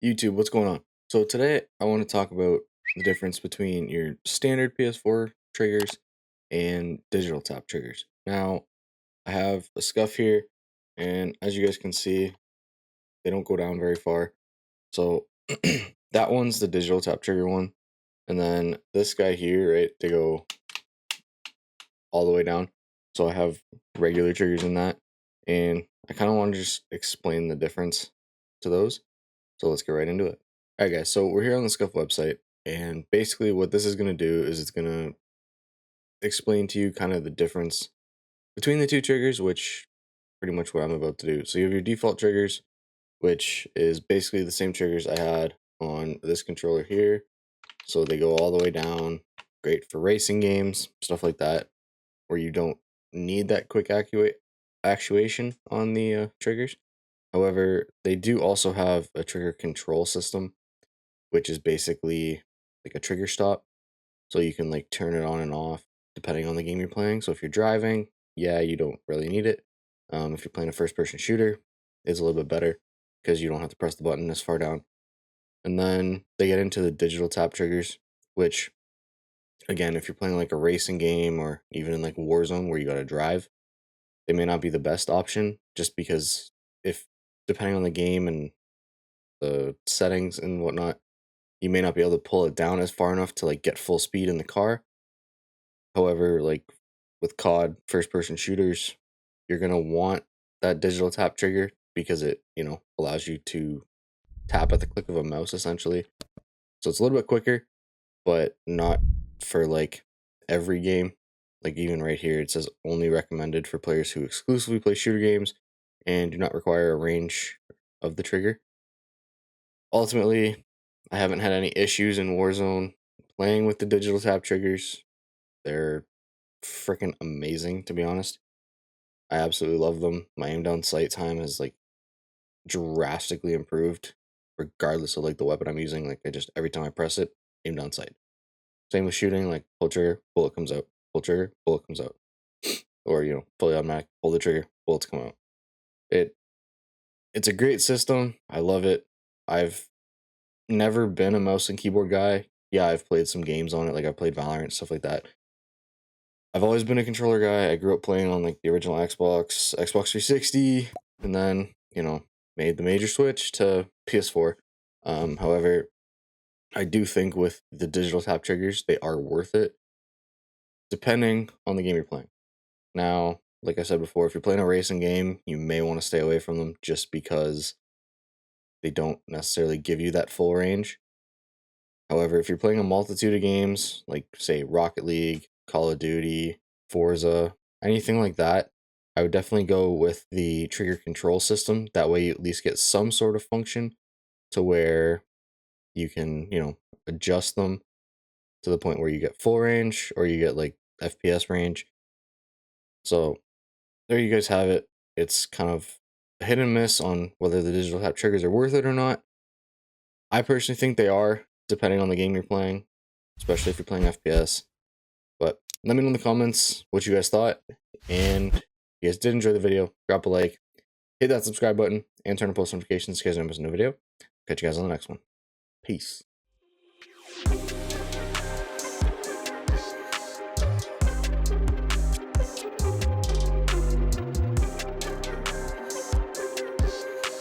YouTube, what's going on? So today I want to talk about the difference between your standard PS4 triggers and digital tap triggers. Now, I have a scuff here, and as you guys can see, they don't go down very far. So that one's the digital tap trigger one, and then this guy here, right, they go all the way down. So I have regular triggers in that, and I kind of want to just explain the difference to those. So let's get right into it. All right, guys. So we're here on the Scuff website, and basically what this is going to do is it's going to explain to you kind of the difference between the two triggers, which pretty much what I'm about to do. So you have your default triggers, which is basically the same triggers I had on this controller here. So they go all the way down, great for racing games, stuff like that, where you don't need that quick actuation on the triggers. However, they do also have a trigger control system, which is basically like a trigger stop. So you can like turn it on and off depending on the game you're playing. So if you're driving, yeah, you don't really need it. If you're playing a first person shooter, it's a little bit better because you don't have to press the button as far down. And then they get into the digital tap triggers, which again, if you're playing like a racing game or even in like Warzone where you gotta drive, they may not be the best option just because if depending on the game and the settings and whatnot, you may not be able to pull it down as far enough to like get full speed in the car. However, like with COD first person shooters, you're going to want that digital tap trigger because it, allows you to tap at the click of a mouse essentially. So it's a little bit quicker, but not for like every game. Like even right here, it says only recommended for players who exclusively play shooter games and do not require a range of the trigger. Ultimately, I haven't had any issues in Warzone playing with the digital tap triggers. They're freaking amazing, to be honest. I absolutely love them. My aim down sight time has like drastically improved, regardless of like the weapon I'm using. Like I just every time I press it, aim down sight. Same with shooting, like pull trigger, bullet comes out. Pull trigger, bullet comes out. Or fully automatic, pull the trigger, bullets come out. It's a great system. I love it. I've never been a mouse and keyboard guy. Yeah, I've played some games on it, like I played Valorant, stuff like that. I've always been a controller guy. I grew up playing on like the original Xbox 360, and then, made the major switch to PS4. However, I do think with the digital tap triggers, they are worth it depending on the game you're playing. Now, like I said before, if you're playing a racing game, you may want to stay away from them just because they don't necessarily give you that full range. However, if you're playing a multitude of games, like say Rocket League, Call of Duty, Forza, anything like that, I would definitely go with the trigger control system. That way you at least get some sort of function to where you can, adjust them to the point where you get full range or you get like FPS range. So there you guys have it. It's kind of a hit and miss on whether the digital tap triggers are worth it or not. I personally think they are, depending on the game you're playing, especially if you're playing FPS. But let me know in the comments what you guys thought. And if you guys did enjoy the video, drop a like, hit that subscribe button, and turn on post notifications so you guys don't miss a new video. Catch you guys on the next one. Peace.